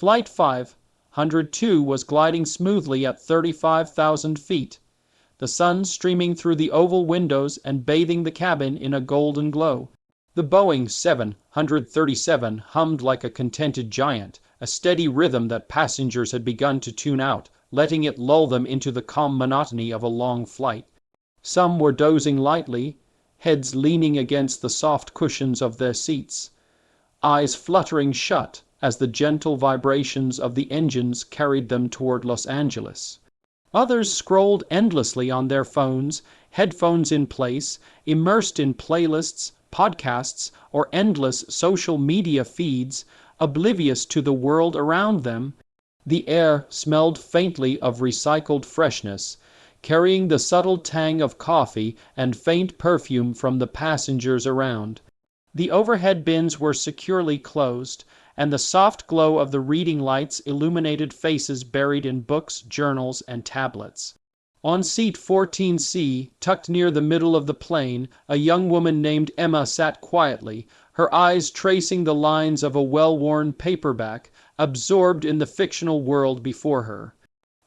Flight 502 was gliding smoothly at 35,000 feet, the sun streaming through the oval windows and bathing the cabin in a golden glow. The Boeing 737 hummed like a contented giant, a steady rhythm that passengers had begun to tune out, letting it lull them into the calm monotony of a long flight. Some were dozing lightly, heads leaning against the soft cushions of their seats, eyes fluttering shut as the gentle vibrations of the engines carried them toward Los Angeles. Others scrolled endlessly on their phones, headphones in place, immersed in playlists, podcasts, or endless social media feeds, oblivious to the world around them. The air smelled faintly of recycled freshness, carrying the subtle tang of coffee and faint perfume from the passengers around. The overhead bins were securely closed, and the soft glow of the reading lights illuminated faces buried in books, journals, and tablets. On seat 14C, tucked near the middle of the plane, a young woman named Emma sat quietly, her eyes tracing the lines of a well-worn paperback, absorbed in the fictional world before her.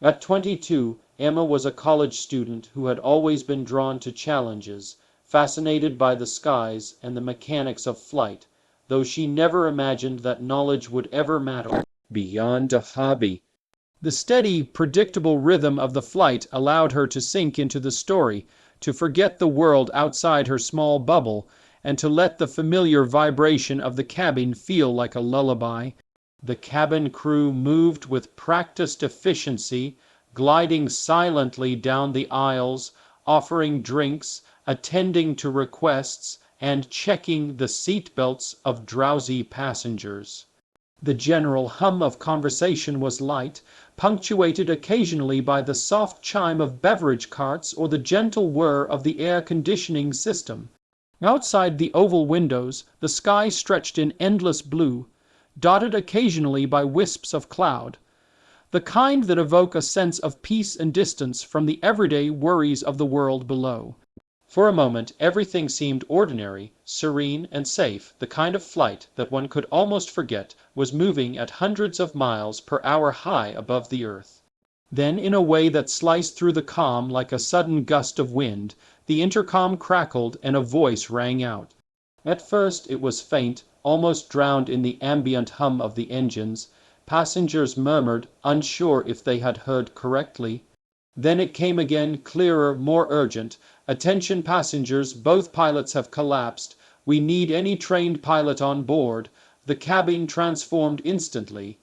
At 22, Emma was a college student who had always been drawn to challenges, fascinated by the skies and the mechanics of flight, though she never imagined that knowledge would ever matter beyond a hobby. The steady, predictable rhythm of the flight allowed her to sink into the story, to forget the world outside her small bubble, and to let the familiar vibration of the cabin feel like a lullaby. The cabin crew moved with practiced efficiency, gliding silently down the aisles, offering drinks, attending to requests, and checking the seat belts of drowsy passengers. The general hum of conversation was light, punctuated occasionally by the soft chime of beverage carts or the gentle whir of the air conditioning system. Outside the oval windows, the sky stretched in endless blue, dotted occasionally by wisps of cloud, the kind that evoke a sense of peace and distance from the everyday worries of the world below. For a moment, everything seemed ordinary, serene, and safe, the kind of flight that one could almost forget was moving at hundreds of miles per hour high above the earth. Then, in a way that sliced through the calm like a sudden gust of wind, the intercom crackled and a voice rang out. At first it was faint, almost drowned in the ambient hum of the engines. Passengers murmured, unsure if they had heard correctly. Then it came again, clearer, more urgent. Attention passengers, both pilots have collapsed. We need any trained pilot on board. The cabin transformed instantly.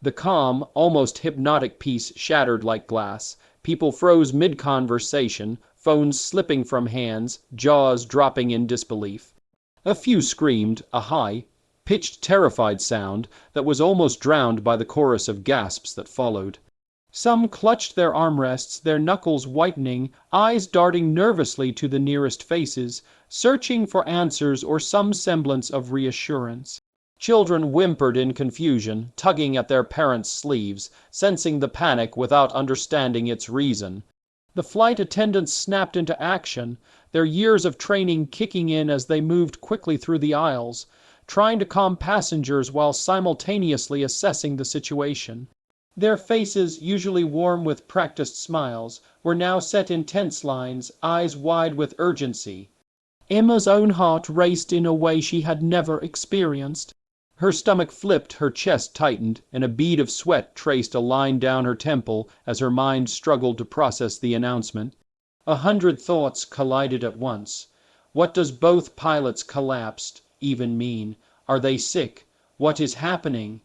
The calm, almost hypnotic peace shattered like glass. People froze mid-conversation, phones slipping from hands, jaws dropping in disbelief. A few screamed, a high-pitched, terrified sound that was almost drowned by the chorus of gasps that followed. Some clutched their armrests, their knuckles whitening, eyes darting nervously to the nearest faces, searching for answers or some semblance of reassurance. Children whimpered in confusion, tugging at their parents' sleeves, sensing the panic without understanding its reason. The flight attendants snapped into action, their years of training kicking in as they moved quickly through the aisles, trying to calm passengers while simultaneously assessing the situation. Their faces, usually warm with practiced smiles, were now set in tense lines, eyes wide with urgency. Emma's own heart raced in a way she had never experienced. Her stomach flipped, her chest tightened, and a bead of sweat traced a line down her temple as her mind struggled to process the announcement. 100 thoughts collided at once. What does both pilots collapsed even mean? Are they sick? What is happening?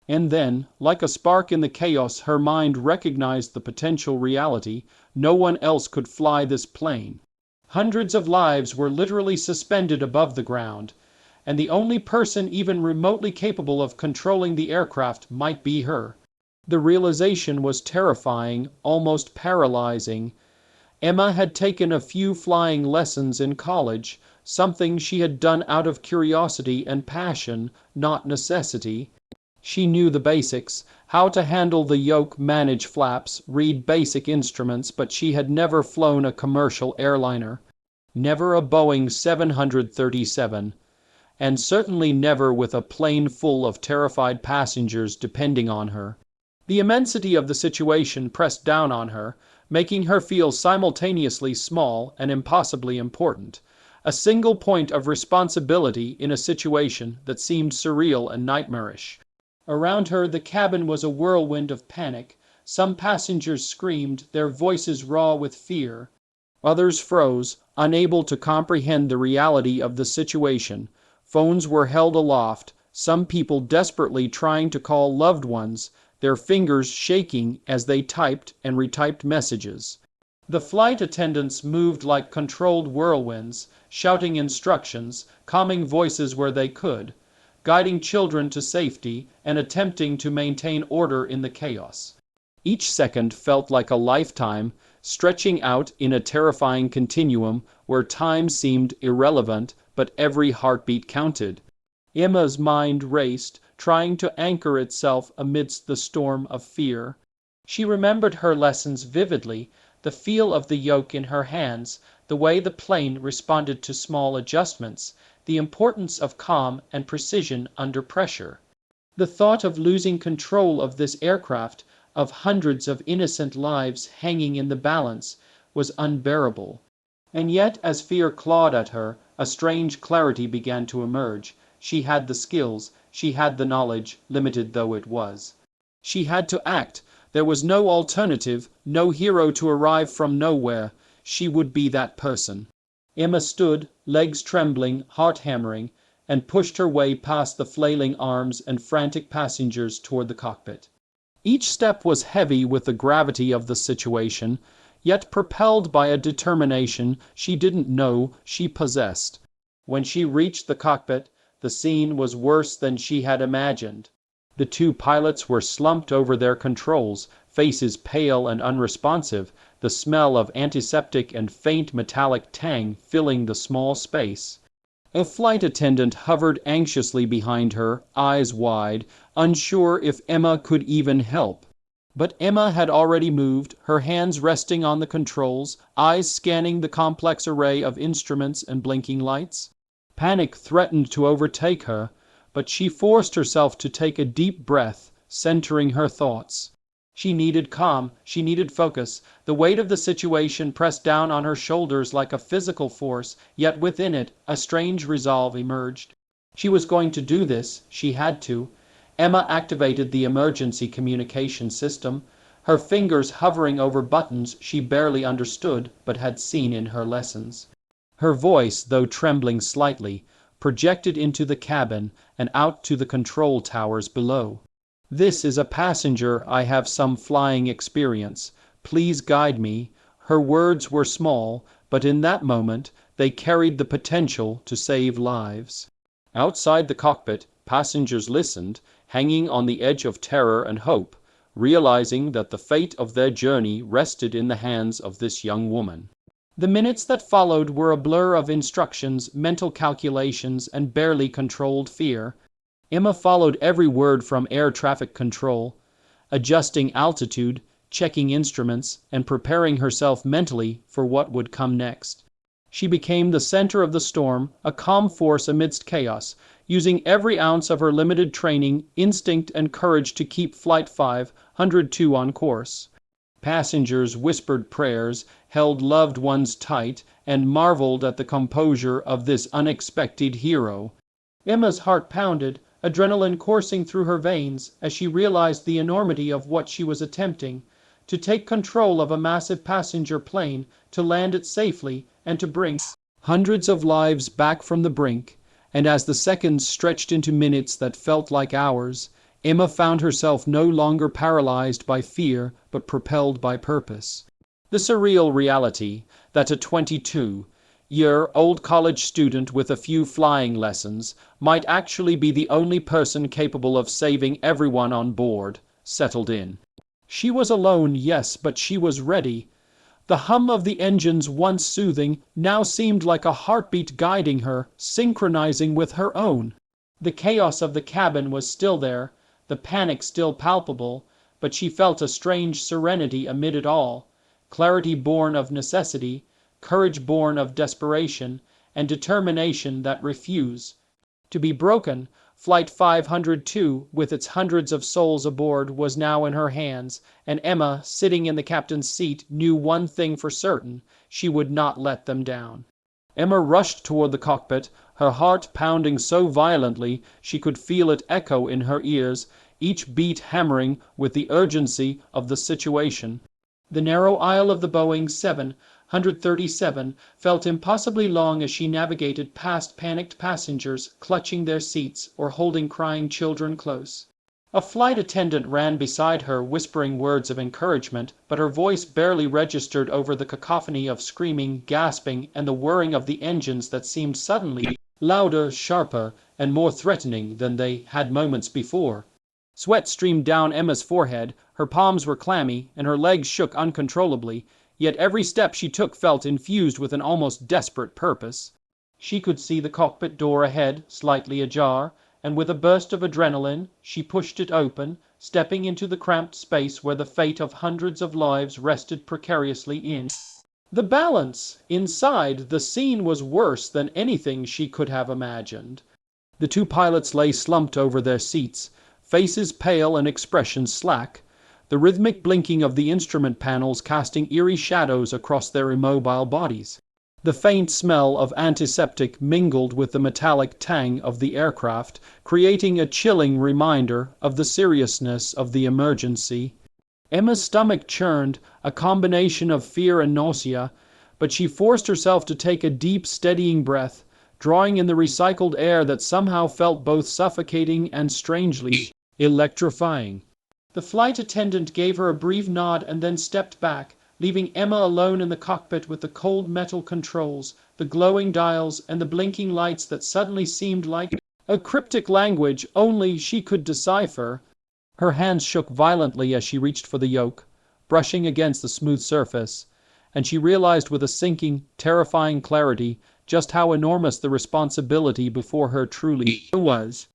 And then, like a spark in the chaos, her mind recognized the potential reality. No one else could fly this plane. Hundreds of lives were literally suspended above the ground, and the only person even remotely capable of controlling the aircraft might be her. The realization was terrifying, almost paralyzing. Emma had taken a few flying lessons in college, something she had done out of curiosity and passion, not necessity. She knew the basics, how to handle the yoke, manage flaps, read basic instruments, but she had never flown a commercial airliner. Never a Boeing 737. and certainly never with a plane full of terrified passengers depending on her. The immensity of the situation pressed down on her, making her feel simultaneously small and impossibly important. A single point of responsibility in a situation that seemed surreal and nightmarish. Around her, the cabin was a whirlwind of panic. Some passengers screamed, their voices raw with fear. Others froze, unable to comprehend the reality of the situation. Phones were held aloft, some people desperately trying to call loved ones, their fingers shaking as they typed and retyped messages. The flight attendants moved like controlled whirlwinds, shouting instructions, calming voices where they could, guiding children to safety and attempting to maintain order in the chaos. Each second felt like a lifetime, stretching out in a terrifying continuum where time seemed irrelevant but every heartbeat counted. Emma's mind raced, trying to anchor itself amidst the storm of fear. She remembered her lessons vividly, the feel of the yoke in her hands, the way the plane responded to small adjustments, the importance of calm and precision under pressure. The thought of losing control of this aircraft, of hundreds of innocent lives hanging in the balance, was unbearable. And yet, as fear clawed at her, a strange clarity began to emerge. She had the skills, she had the knowledge, limited though it was. She had to act. There was no alternative, no hero to arrive from nowhere. She would be that person. Emma stood, legs trembling, heart hammering, and pushed her way past the flailing arms and frantic passengers toward the cockpit. Each step was heavy with the gravity of the situation, yet propelled by a determination she didn't know she possessed. When she reached the cockpit, the scene was worse than she had imagined. The two pilots were slumped over their controls, faces pale and unresponsive, the smell of antiseptic and faint metallic tang filling the small space. A flight attendant hovered anxiously behind her, eyes wide, unsure if Emma could even help. But Emma had already moved, her hands resting on the controls, eyes scanning the complex array of instruments and blinking lights. Panic threatened to overtake her, but she forced herself to take a deep breath, centering her thoughts. She needed calm, she needed focus. The weight of the situation pressed down on her shoulders like a physical force, yet within it a strange resolve emerged. She was going to do this, she had to. Emma activated the emergency communication system, her fingers hovering over buttons she barely understood but had seen in her lessons. Her voice, though trembling slightly, projected into the cabin and out to the control towers below. "This is a passenger. I have some flying experience. Please guide me." Her words were small, but in that moment they carried the potential to save lives. Outside the cockpit, passengers listened, hanging on the edge of terror and hope, realizing that the fate of their journey rested in the hands of this young woman. The minutes that followed were a blur of instructions, mental calculations, and barely controlled fear. Emma followed every word from air traffic control, adjusting altitude, checking instruments, and preparing herself mentally for what would come next. She became the center of the storm, a calm force amidst chaos, using every ounce of her limited training, instinct, and courage to keep Flight 502 on course. Passengers whispered prayers, held loved ones tight, and marveled at the composure of this unexpected hero. Emma's heart pounded, adrenaline coursing through her veins as she realized the enormity of what she was attempting, to take control of a massive passenger plane, to land it safely, and to bring hundreds of lives back from the brink. And as the seconds stretched into minutes that felt like hours, Emma found herself no longer paralyzed by fear, but propelled by purpose. The surreal reality that a 22-year-old college student with a few flying lessons might actually be the only person capable of saving everyone on board settled in. She was alone, yes, but she was ready. The hum of the engines, once soothing, now seemed like a heartbeat guiding her, synchronizing with her own. The chaos of the cabin was still there, the panic still palpable, but she felt a strange serenity amid it all, clarity born of necessity, courage born of desperation, and determination that refused to be broken. Flight 502, with its hundreds of souls aboard, was now in her hands, and Emma, sitting in the captain's seat, knew one thing for certain: she would not let them down. Emma rushed toward the cockpit, her heart pounding so violently she could feel it echo in her ears, each beat hammering with the urgency of the situation. The narrow aisle of the Boeing 737 felt impossibly long as she navigated past panicked passengers clutching their seats or holding crying children close. A flight attendant ran beside her, whispering words of encouragement, but her voice barely registered over the cacophony of screaming, gasping, and the whirring of the engines that seemed suddenly louder, sharper, and more threatening than they had moments before. Sweat streamed down Emma's forehead, her palms were clammy, and her legs shook uncontrollably, yet every step she took felt infused with an almost desperate purpose. She could see the cockpit door ahead, slightly ajar, and with a burst of adrenaline, she pushed it open, stepping into the cramped space where the fate of hundreds of lives rested precariously in. The balance! Inside, the scene was worse than anything she could have imagined. The two pilots lay slumped over their seats, faces pale and expressions slack, the rhythmic blinking of the instrument panels casting eerie shadows across their immobile bodies. The faint smell of antiseptic mingled with the metallic tang of the aircraft, creating a chilling reminder of the seriousness of the emergency. Emma's stomach churned, a combination of fear and nausea, but she forced herself to take a deep, steadying breath, drawing in the recycled air that somehow felt both suffocating and strangely electrifying. The flight attendant gave her a brief nod and then stepped back, leaving Emma alone in the cockpit with the cold metal controls, the glowing dials, and the blinking lights that suddenly seemed like a cryptic language only she could decipher. Her hands shook violently as she reached for the yoke, brushing against the smooth surface, and she realized with a sinking, terrifying clarity just how enormous the responsibility before her truly was.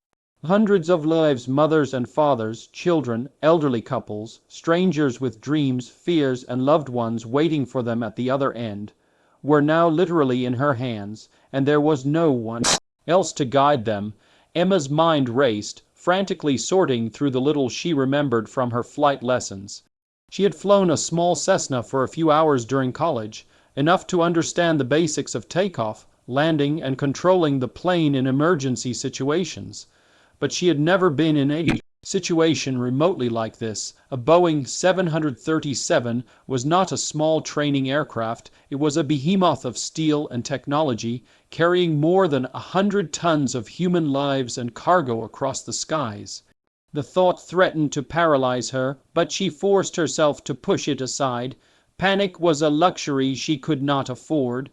Hundreds of lives, mothers and fathers, children, elderly couples, strangers with dreams, fears, and loved ones waiting for them at the other end, were now literally in her hands, and there was no one else to guide them. Emma's mind raced, frantically sorting through the little she remembered from her flight lessons. She had flown a small Cessna for a few hours during college, enough to understand the basics of takeoff, landing, and controlling the plane in emergency situations. But she had never been in a situation remotely like this. A Boeing 737 was not a small training aircraft. It was a behemoth of steel and technology, carrying more than 100 tons of human lives and cargo across the skies. The thought threatened to paralyze her, but she forced herself to push it aside. Panic was a luxury she could not afford.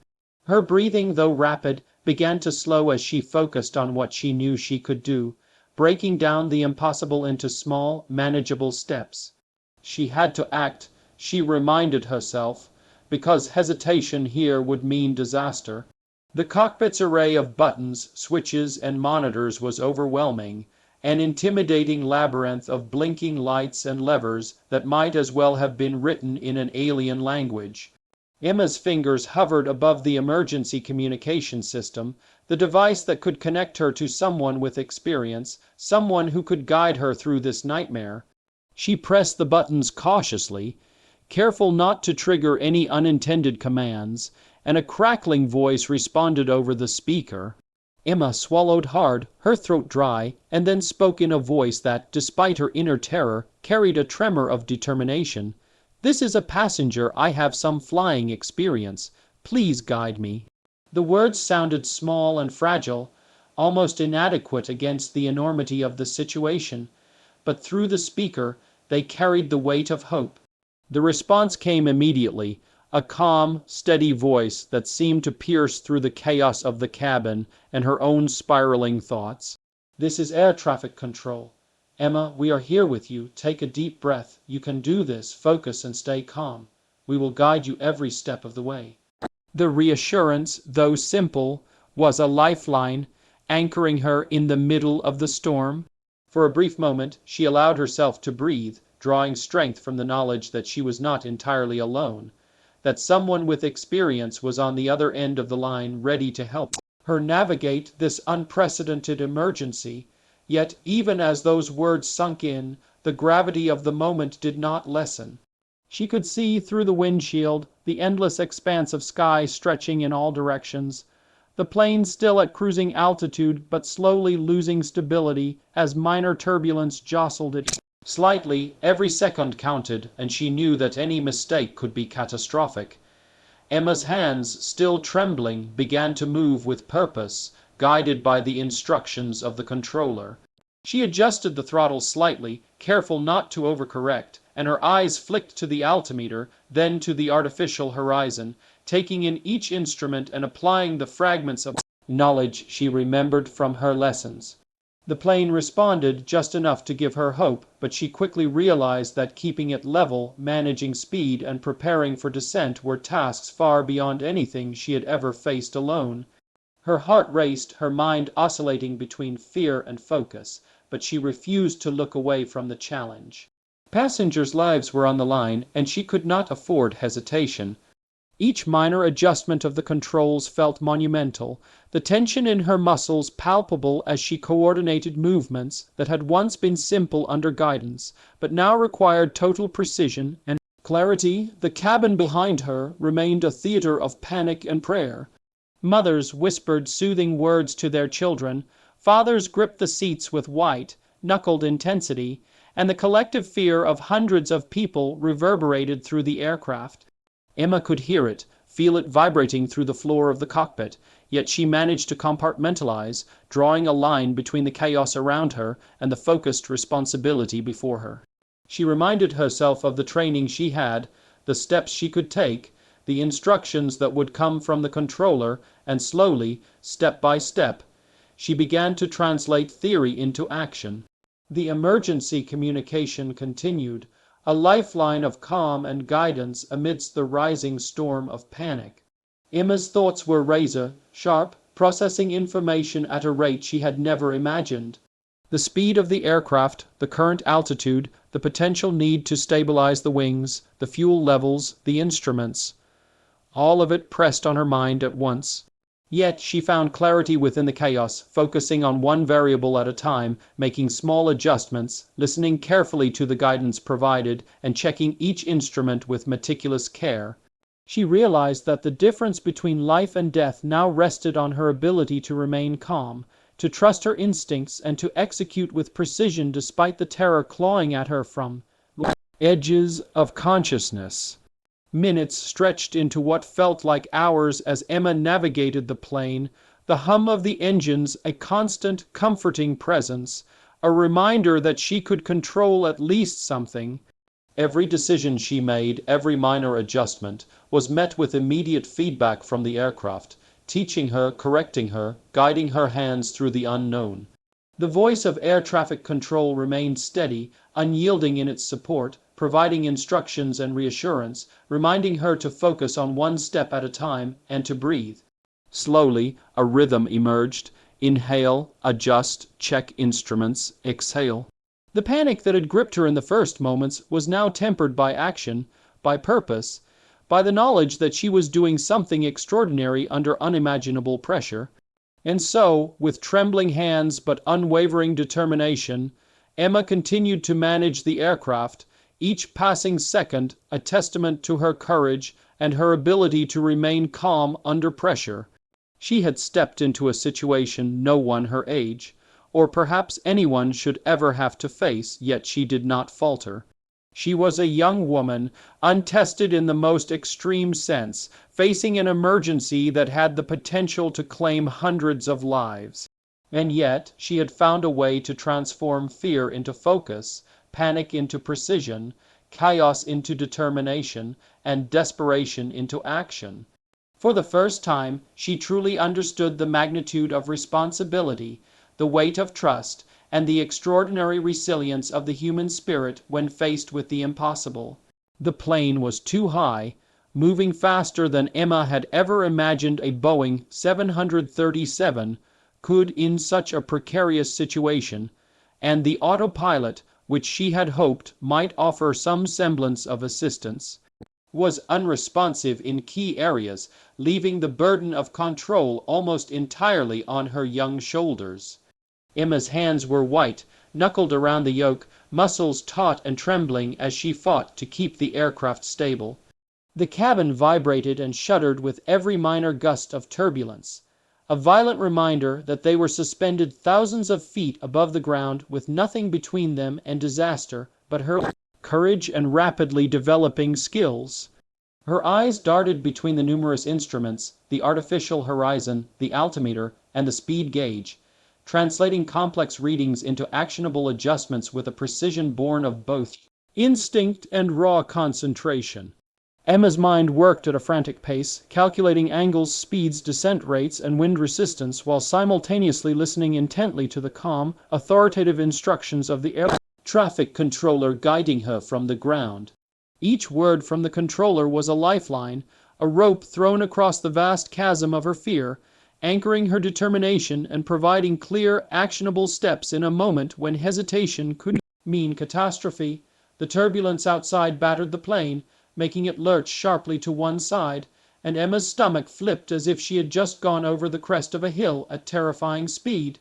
Her breathing, though rapid, began to slow as she focused on what she knew she could do, breaking down the impossible into small, manageable steps. She had to act, she reminded herself, because hesitation here would mean disaster. The cockpit's array of buttons, switches, and monitors was overwhelming, an intimidating labyrinth of blinking lights and levers that might as well have been written in an alien language. Emma's fingers hovered above the emergency communication system, the device that could connect her to someone with experience, someone who could guide her through this nightmare. She pressed the buttons cautiously, careful not to trigger any unintended commands, and a crackling voice responded over the speaker. Emma swallowed hard, her throat dry, and then spoke in a voice that, despite her inner terror, carried a tremor of determination. "This is a passenger. I have some flying experience. Please guide me." The words sounded small and fragile, almost inadequate against the enormity of the situation, but through the speaker they carried the weight of hope. The response came immediately, a calm, steady voice that seemed to pierce through the chaos of the cabin and her own spiraling thoughts. "This is air traffic control. Emma, we are here with you. Take a deep breath. You can do this. Focus and stay calm. We will guide you every step of the way." The reassurance, though simple, was a lifeline, anchoring her in the middle of the storm. For a brief moment, she allowed herself to breathe, drawing strength from the knowledge that she was not entirely alone, that someone with experience was on the other end of the line ready to help. her navigate this unprecedented emergency. Yet even as those words sunk in, the gravity of the moment did not lessen. She could see through the windshield the endless expanse of sky stretching in all directions. The plane still at cruising altitude but slowly losing stability as minor turbulence jostled it slightly. Every second counted, and she knew that any mistake could be catastrophic. Emma's hands, still trembling, began to move with purpose, guided by the instructions of the controller. She adjusted the throttle slightly, careful not to overcorrect, and her eyes flicked to the altimeter, then to the artificial horizon, taking in each instrument and applying the fragments of knowledge she remembered from her lessons. The plane responded just enough to give her hope, but she quickly realized that keeping it level, managing speed, and preparing for descent were tasks far beyond anything she had ever faced alone. Her heart raced, her mind oscillating between fear and focus, but she refused to look away from the challenge. Passengers' lives were on the line, and she could not afford hesitation. Each minor adjustment of the controls felt monumental, the tension in her muscles palpable as she coordinated movements that had once been simple under guidance, but now required total precision and clarity. The cabin behind her remained a theater of panic and prayer. Mothers whispered soothing words to their children, fathers gripped the seats with white-knuckled intensity, and the collective fear of hundreds of people reverberated through the aircraft. Emma could hear it, feel it vibrating through the floor of the cockpit, yet she managed to compartmentalize, drawing a line between the chaos around her and the focused responsibility before her. She reminded herself of the training she had, the steps she could take, the instructions that would come from the controller, and slowly, step by step, she began to translate theory into action. The emergency communication continued, a lifeline of calm and guidance amidst the rising storm of panic. Emma's thoughts were razor-sharp, processing information at a rate she had never imagined. The speed of the aircraft, the current altitude, the potential need to stabilize the wings, the fuel levels, the instruments. All of it pressed on her mind at once. Yet she found clarity within the chaos, focusing on one variable at a time, making small adjustments, listening carefully to the guidance provided, and checking each instrument with meticulous care. She realized that the difference between life and death now rested on her ability to remain calm, to trust her instincts, and to execute with precision despite the terror clawing at her from the edges of consciousness. Minutes stretched into what felt like hours as Emma navigated the plane, the hum of the engines a constant, comforting presence, a reminder that she could control at least something. Every decision she made, every minor adjustment, was met with immediate feedback from the aircraft, teaching her, correcting her, guiding her hands through the unknown. The voice of air traffic control remained steady, unyielding in its support, providing instructions and reassurance, reminding her to focus on one step at a time and to breathe. Slowly, a rhythm emerged. Inhale, adjust, check instruments, exhale. The panic that had gripped her in the first moments was now tempered by action, by purpose, by the knowledge that she was doing something extraordinary under unimaginable pressure. And so, with trembling hands but unwavering determination, Emma continued to manage the aircraft, each passing second a testament to her courage and her ability to remain calm under pressure. She had stepped into a situation no one her age, or perhaps anyone, should ever have to face, yet she did not falter. She was a young woman, untested in the most extreme sense, facing an emergency that had the potential to claim hundreds of lives. And yet she had found a way to transform fear into focus, panic into precision, chaos into determination, and desperation into action. For the first time, she truly understood the magnitude of responsibility, the weight of trust, and the extraordinary resilience of the human spirit when faced with the impossible. The plane was too high, moving faster than Emma had ever imagined a Boeing 737 could in such a precarious situation, and the autopilot, which she had hoped might offer some semblance of assistance, was unresponsive in key areas, leaving the burden of control almost entirely on her young shoulders. Emma's hands were white, knuckled around the yoke, muscles taut and trembling as she fought to keep the aircraft stable. The cabin vibrated and shuddered with every minor gust of turbulence, a violent reminder that they were suspended thousands of feet above the ground with nothing between them and disaster but her courage and rapidly developing skills. Her eyes darted between the numerous instruments, the artificial horizon, the altimeter, and the speed gauge, translating complex readings into actionable adjustments with a precision born of both instinct and raw concentration. Emma's mind worked at a frantic pace, calculating angles, speeds, descent rates, and wind resistance while simultaneously listening intently to the calm, authoritative instructions of the air traffic controller guiding her from the ground. Each word from the controller was a lifeline, a rope thrown across the vast chasm of her fear, anchoring her determination and providing clear, actionable steps in a moment when hesitation could mean catastrophe. The turbulence outside battered the plane, making it lurch sharply to one side, and Emma's stomach flipped as if she had just gone over the crest of a hill at terrifying speed.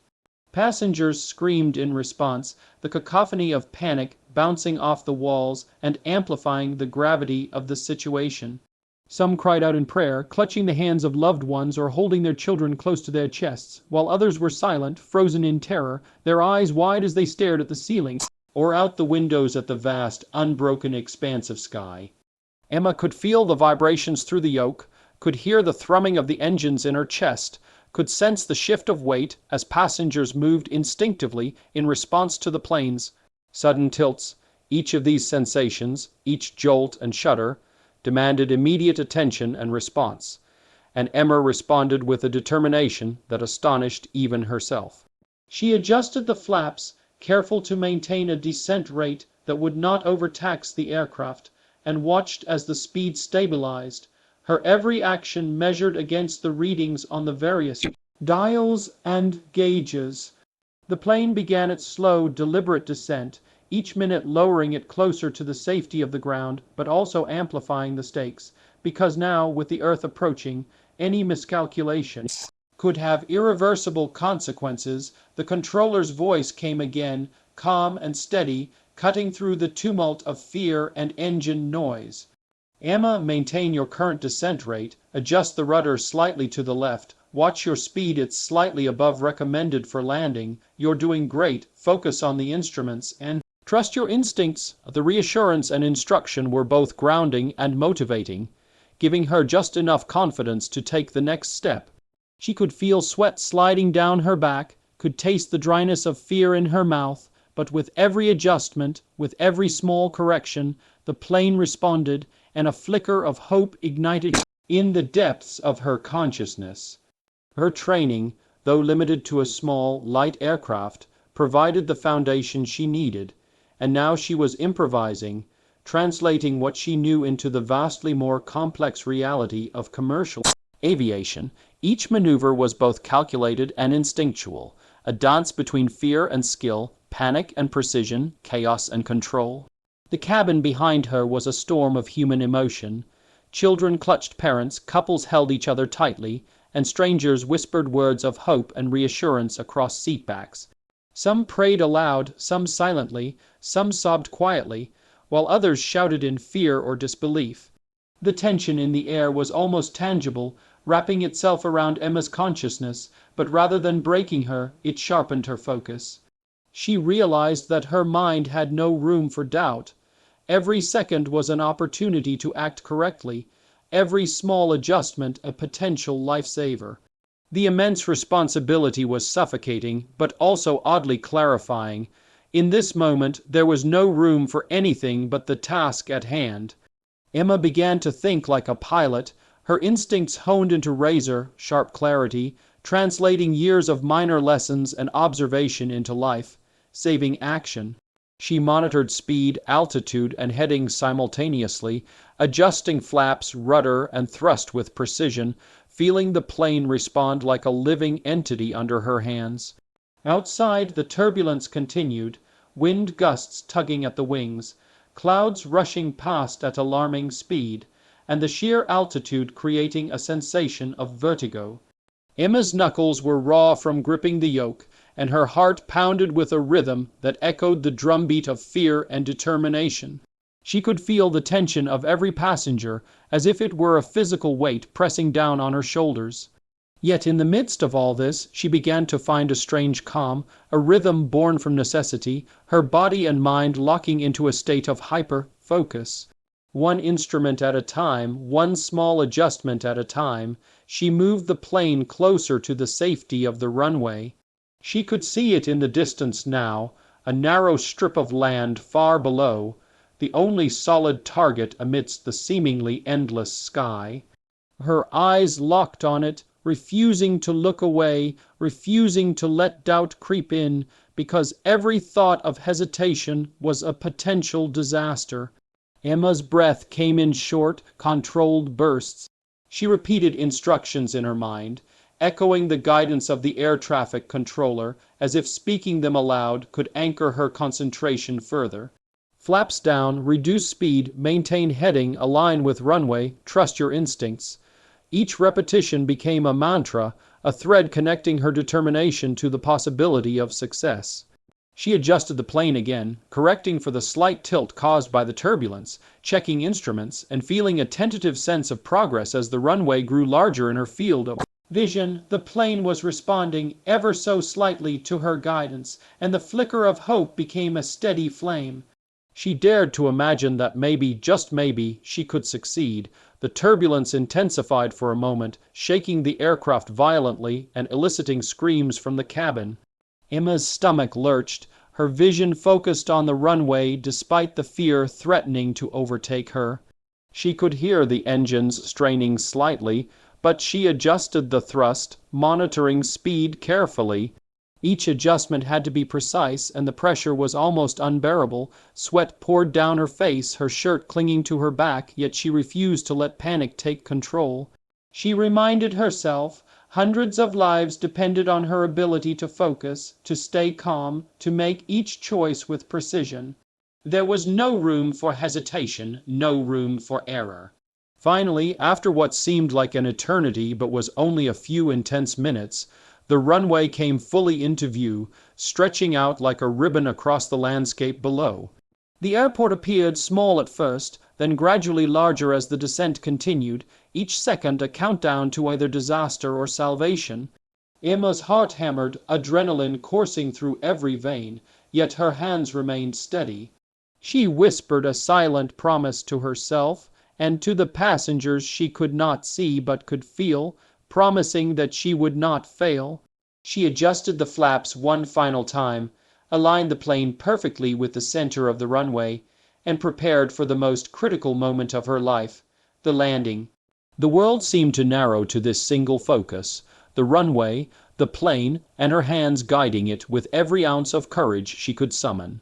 Passengers screamed in response, the cacophony of panic bouncing off the walls and amplifying the gravity of the situation. Some cried out in prayer, clutching the hands of loved ones or holding their children close to their chests, while others were silent, frozen in terror, their eyes wide as they stared at the ceiling or out the windows at the vast, unbroken expanse of sky. Emma could feel the vibrations through the yoke, could hear the thrumming of the engines in her chest, could sense the shift of weight as passengers moved instinctively in response to the plane's sudden tilts. Each of these sensations, each jolt and shudder, demanded immediate attention and response, and Emma responded with a determination that astonished even herself. She adjusted the flaps, careful to maintain a descent rate that would not overtax the aircraft, and watched as the speed stabilized, her every action measured against the readings on the various dials and gauges. The plane began its slow, deliberate descent, each minute lowering it closer to the safety of the ground, but also amplifying the stakes, because now, with the Earth approaching, any miscalculation could have irreversible consequences. The controller's voice came again, calm and steady, cutting through the tumult of fear and engine noise. Emma, maintain your current descent rate, adjust the rudder slightly to the left, watch your speed, it's slightly above recommended for landing, you're doing great, focus on the instruments, and trust your instincts. The reassurance and instruction were both grounding and motivating, giving her just enough confidence to take the next step. She could feel sweat sliding down her back, could taste the dryness of fear in her mouth, but with every adjustment, with every small correction, the plane responded, and a flicker of hope ignited in the depths of her consciousness. Her training, though limited to a small, light aircraft, provided the foundation she needed, and now she was improvising, translating what she knew into the vastly more complex reality of commercial aviation. Each maneuver was both calculated and instinctual, a dance between fear and skill, panic and precision, chaos and control. The cabin behind her was a storm of human emotion. Children clutched parents, couples held each other tightly, and strangers whispered words of hope and reassurance across seatbacks. Some prayed aloud, some silently, some sobbed quietly, while others shouted in fear or disbelief. The tension in the air was almost tangible, wrapping itself around Emma's consciousness, but rather than breaking her, it sharpened her focus. She realized that her mind had no room for doubt. Every second was an opportunity to act correctly, every small adjustment a potential lifesaver. The immense responsibility was suffocating, but also oddly clarifying. In this moment, there was no room for anything but the task at hand. Emma began to think like a pilot, her instincts honed into razor-sharp clarity, translating years of minor lessons and observation into life-saving action. She monitored speed, altitude, and heading simultaneously, adjusting flaps, rudder, and thrust with precision, feeling the plane respond like a living entity under her hands. Outside, the turbulence continued, wind gusts tugging at the wings, clouds rushing past at alarming speed, and the sheer altitude creating a sensation of vertigo. Emma's knuckles were raw from gripping the yoke, and her heart pounded with a rhythm that echoed the drumbeat of fear and determination. She could feel the tension of every passenger, as if it were a physical weight pressing down on her shoulders. Yet in the midst of all this she began to find a strange calm, a rhythm born from necessity, her body and mind locking into a state of hyper-focus. One instrument at a time, one small adjustment at a time, she moved the plane closer to the safety of the runway. She could see it in the distance now, a narrow strip of land far below, the only solid target amidst the seemingly endless sky. Her eyes locked on it, refusing to look away, refusing to let doubt creep in, because every thought of hesitation was a potential disaster. Emma's breath came in short, controlled bursts. She repeated instructions in her mind, echoing the guidance of the air traffic controller, as if speaking them aloud could anchor her concentration further. Flaps down, reduce speed, maintain heading, align with runway, trust your instincts. Each repetition became a mantra, a thread connecting her determination to the possibility of success. She adjusted the plane again, correcting for the slight tilt caused by the turbulence, checking instruments, and feeling a tentative sense of progress as the runway grew larger in her field of vision. The plane was responding ever so slightly to her guidance, and the flicker of hope became a steady flame. She dared to imagine that maybe, just maybe, she could succeed. The turbulence intensified for a moment, shaking the aircraft violently and eliciting screams from the cabin. Emma's stomach lurched, her vision focused on the runway despite the fear threatening to overtake her. She could hear the engines straining slightly, but she adjusted the thrust, monitoring speed carefully. Each adjustment had to be precise, and the pressure was almost unbearable. Sweat poured down her face, her shirt clinging to her back, yet she refused to let panic take control. She reminded herself hundreds of lives depended on her ability to focus, to stay calm, to make each choice with precision. There was no room for hesitation, no room for error. Finally, after what seemed like an eternity but was only a few intense minutes, the runway came fully into view, stretching out like a ribbon across the landscape below. The airport appeared small at first, then gradually larger as the descent continued, each second a countdown to either disaster or salvation. Emma's heart hammered, adrenaline coursing through every vein, yet her hands remained steady. She whispered a silent promise to herself, and to the passengers she could not see but could feel, promising that she would not fail. She adjusted the flaps one final time, aligned the plane perfectly with the center of the runway, and prepared for the most critical moment of her life, the landing. The world seemed to narrow to this single focus, the runway, the plane, and her hands guiding it with every ounce of courage she could summon.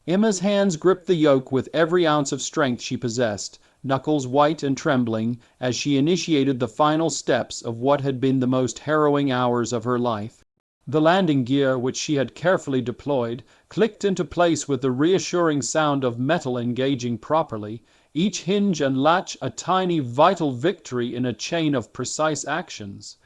Emma's hands gripped the yoke with every ounce of strength she possessed, knuckles white and trembling, as she initiated the final steps of what had been the most harrowing hours of her life. The landing gear, which she had carefully deployed, clicked into place with the reassuring sound of metal engaging properly, each hinge and latch a tiny vital victory in a chain of precise actions.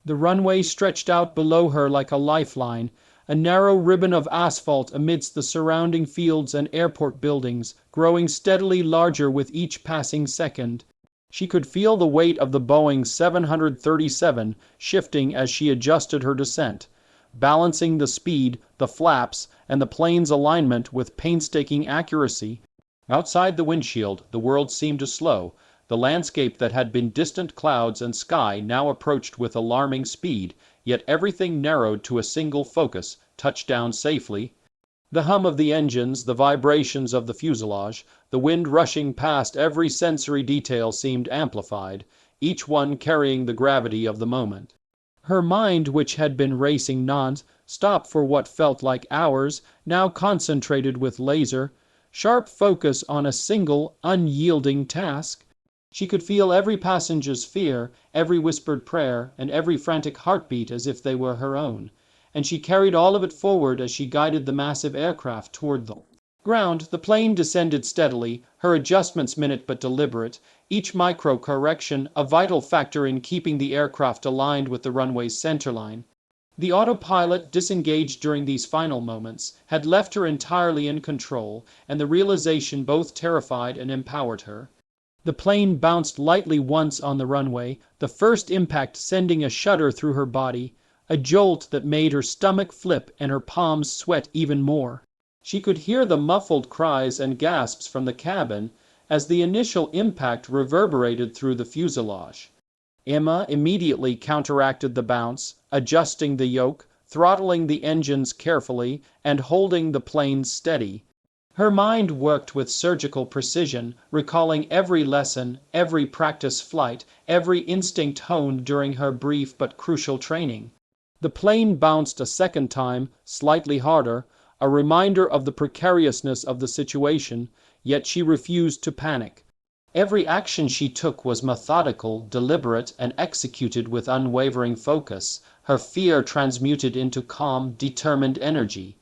The runway stretched out below her like a lifeline, a narrow ribbon of asphalt amidst the surrounding fields and airport buildings, growing steadily larger with each passing second. She could feel the weight of the Boeing 737 shifting as she adjusted her descent, balancing the speed, the flaps, and the plane's alignment with painstaking accuracy. Outside the windshield, the world seemed to slow. The landscape that had been distant clouds and sky now approached with alarming speed, yet everything narrowed to a single focus: touchdown safely. The hum of the engines, the vibrations of the fuselage, the wind rushing past every sensory detail seemed amplified, each one carrying the gravity of the moment. Her mind, which had been racing non-stop for what felt like hours, now concentrated with laser-sharp focus on a single, unyielding task. She could feel every passenger's fear, every whispered prayer, and every frantic heartbeat as if they were her own, and she carried all of it forward as she guided the massive aircraft toward the ground. The plane descended steadily, her adjustments minute but deliberate. each micro-correction a vital factor in keeping the aircraft aligned with the runway's centerline. The autopilot, disengaged during these final moments, had left her entirely in control, and the realization both terrified and empowered her. The plane bounced lightly once on the runway, the first impact sending a shudder through her body, a jolt that made her stomach flip and her palms sweat even more. She could hear the muffled cries and gasps from the cabin as the initial impact reverberated through the fuselage. Emma immediately counteracted the bounce, adjusting the yoke, throttling the engines carefully, and holding the plane steady. Her mind worked with surgical precision, recalling every lesson, every practice flight, every instinct honed during her brief but crucial training. The plane bounced a second time, slightly harder, a reminder of the precariousness of the situation, yet she refused to panic. Every action she took was methodical, deliberate, and executed with unwavering focus, her fear transmuted into calm, determined energy.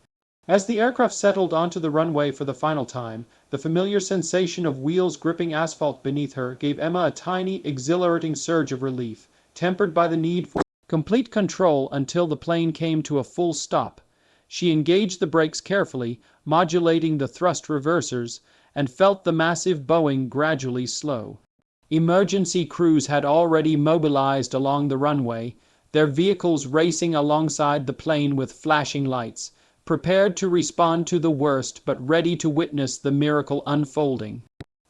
As the aircraft settled onto the runway for the final time, the familiar sensation of wheels gripping asphalt beneath her gave Emma a tiny, exhilarating surge of relief, tempered by the need for complete control until the plane came to a full stop. She engaged the brakes carefully, modulating the thrust reversers, and felt the massive Boeing gradually slow. Emergency crews had already mobilized along the runway, their vehicles racing alongside the plane with flashing lights, prepared to respond to the worst but ready to witness the miracle unfolding.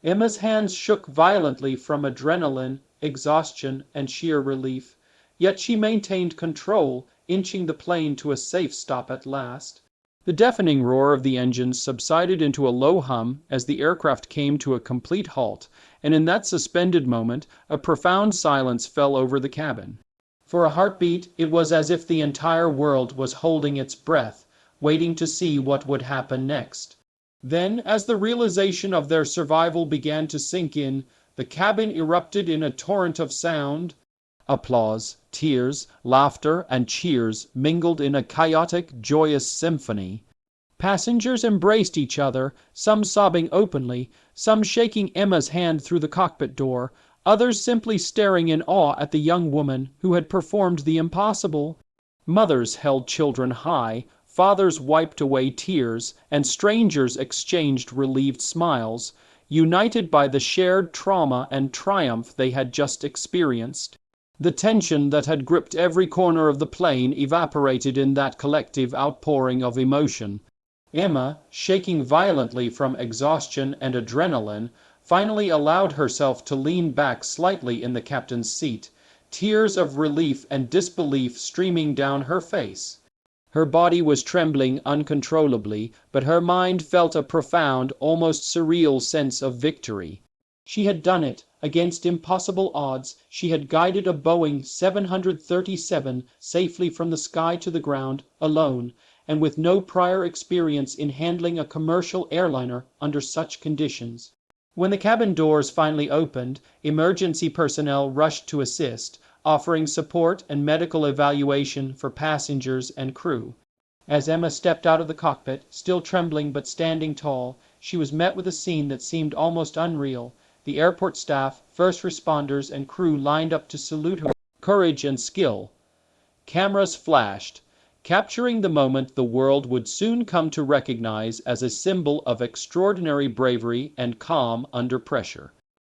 Emma's hands shook violently from adrenaline, exhaustion, and sheer relief, yet she maintained control, inching the plane to a safe stop at last. The deafening roar of the engines subsided into a low hum as the aircraft came to a complete halt, and in that suspended moment, a profound silence fell over the cabin. For a heartbeat, it was as if the entire world was holding its breath, waiting to see what would happen next. Then, as the realization of their survival began to sink in, the cabin erupted in a torrent of sound. Applause, tears, laughter, and cheers mingled in a chaotic, joyous symphony. Passengers embraced each other, some sobbing openly, some shaking Emma's hand through the cockpit door, others simply staring in awe at the young woman who had performed the impossible. Mothers held children high, fathers wiped away tears, and strangers exchanged relieved smiles, united by the shared trauma and triumph they had just experienced. The tension that had gripped every corner of the plane evaporated in that collective outpouring of emotion. Emma, shaking violently from exhaustion and adrenaline, finally allowed herself to lean back slightly in the captain's seat, tears of relief and disbelief streaming down her face. Her body was trembling uncontrollably, but her mind felt a profound, almost surreal sense of victory. She had done it. Against impossible odds, she had guided a Boeing 737 safely from the sky to the ground, alone, and with no prior experience in handling a commercial airliner under such conditions. When the cabin doors finally opened, emergency personnel rushed to assist, offering support and medical evaluation for passengers and crew. As Emma stepped out of the cockpit, still trembling but standing tall, she was met with a scene that seemed almost unreal. The airport staff, first responders, and crew lined up to salute her courage and skill. Cameras flashed, capturing the moment the world would soon come to recognize as a symbol of extraordinary bravery and calm under pressure.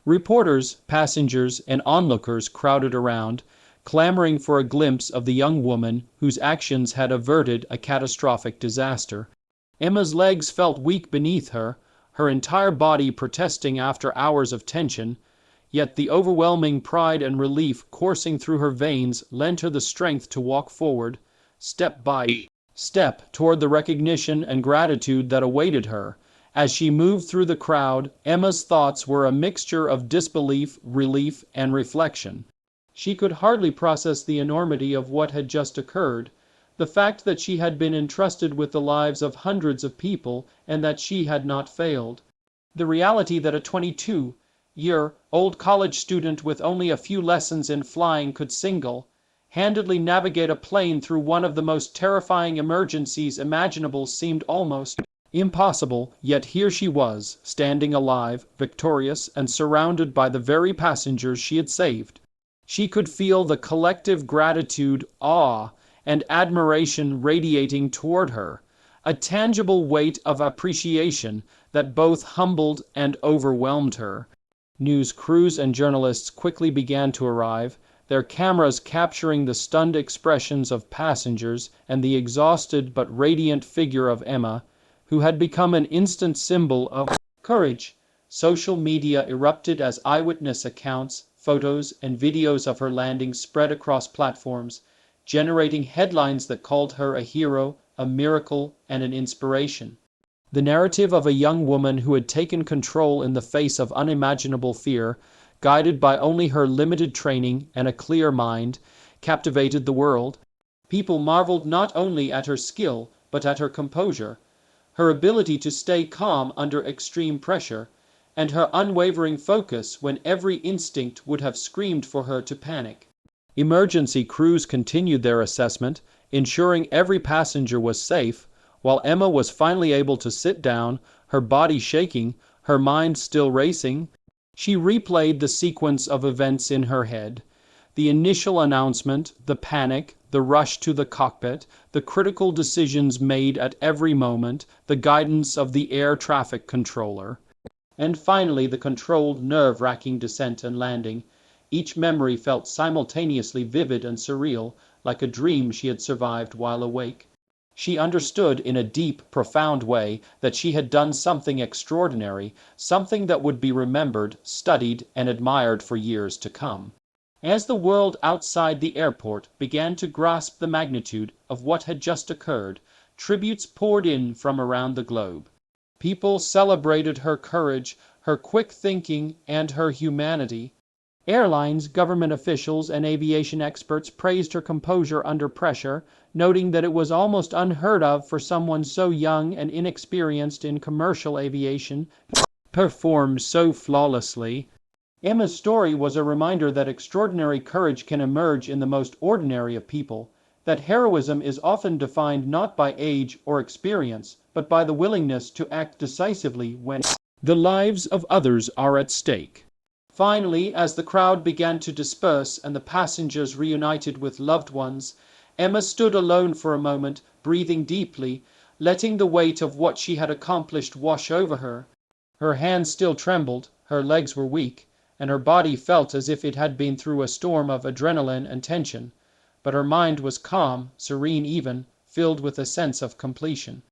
Reporters, passengers, and onlookers crowded around, clamoring for a glimpse of the young woman whose actions had averted a catastrophic disaster. Emma's legs felt weak beneath her, her entire body protesting after hours of tension, yet the overwhelming pride and relief coursing through her veins lent her the strength to walk forward, step by step, toward the recognition and gratitude that awaited her. As she moved through the crowd, Emma's thoughts were a mixture of disbelief, relief, and reflection. She could hardly process the enormity of what had just occurred, the fact that she had been entrusted with the lives of hundreds of people and that she had not failed. The reality that a 22-year-old college student with only a few lessons in flying could single-handedly navigate a plane through one of the most terrifying emergencies imaginable seemed almost Impossible, yet here she was, standing alive, victorious, and surrounded by the very passengers she had saved. She could feel the collective gratitude, awe, and admiration radiating toward her, a tangible weight of appreciation that both humbled and overwhelmed her. News crews and journalists quickly began to arrive, their cameras capturing the stunned expressions of passengers and the exhausted but radiant figure of Emma, who had become an instant symbol of courage. Social media erupted as eyewitness accounts, photos, and videos of her landing spread across platforms, generating headlines that called her a hero, a miracle, and an inspiration. The narrative of a young woman who had taken control in the face of unimaginable fear, guided by only her limited training and a clear mind, captivated the world. People marveled not only at her skill, but at her composure, her ability to stay calm under extreme pressure, and her unwavering focus when every instinct would have screamed for her to panic. Emergency crews continued their assessment, ensuring every passenger was safe, while Emma was finally able to sit down, her body shaking, her mind still racing. She replayed the sequence of events in her head. The initial announcement, the panic, the rush to the cockpit, the critical decisions made at every moment, the guidance of the air traffic controller, and finally the controlled, nerve-wracking descent and landing. Each memory felt simultaneously vivid and surreal, like a dream she had survived while awake. She understood in a deep, profound way that she had done something extraordinary, something that would be remembered, studied, and admired for years to come. As the world outside the airport began to grasp the magnitude of what had just occurred, tributes poured in from around the globe. People celebrated her courage, her quick thinking, and her humanity. Airlines, government officials, and aviation experts praised her composure under pressure, noting that it was almost unheard of for someone so young and inexperienced in commercial aviation to perform so flawlessly. Emma's story was a reminder that extraordinary courage can emerge in the most ordinary of people, that heroism is often defined not by age or experience, but by the willingness to act decisively when the lives of others are at stake. Finally, as the crowd began to disperse and the passengers reunited with loved ones, Emma stood alone for a moment, breathing deeply, letting the weight of what she had accomplished wash over her. Her hands still trembled, her legs were weak, and her body felt as if it had been through a storm of adrenaline and tension. But her mind was calm, serene even, filled with a sense of completion.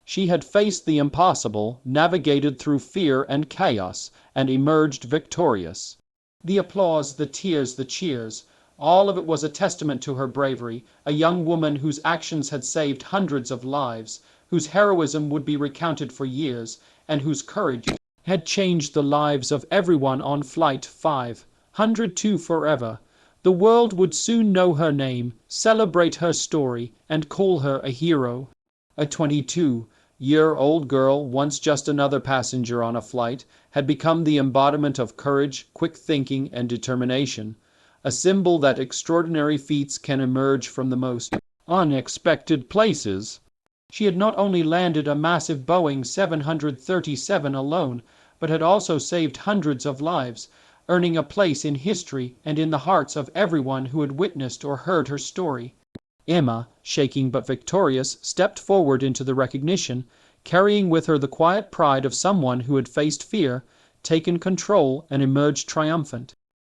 She had faced the impossible, navigated through fear and chaos, and emerged victorious. The applause, the tears, the cheers, all of it was a testament to her bravery, a young woman whose actions had saved hundreds of lives, whose heroism would be recounted for years, and whose courage had changed the lives of everyone on Flight 502 forever. The world would soon know her name, celebrate her story, and call her a hero. A 22-year-old girl, once just another passenger on a flight, had become the embodiment of courage, quick thinking, and determination, a symbol that extraordinary feats can emerge from the most unexpected places. She had not only landed a massive Boeing 737 alone, but had also saved hundreds of lives, earning a place in history and in the hearts of everyone who had witnessed or heard her story. Emma, shaking but victorious, stepped forward into the recognition, carrying with her the quiet pride of someone who had faced fear, taken control, and emerged triumphant.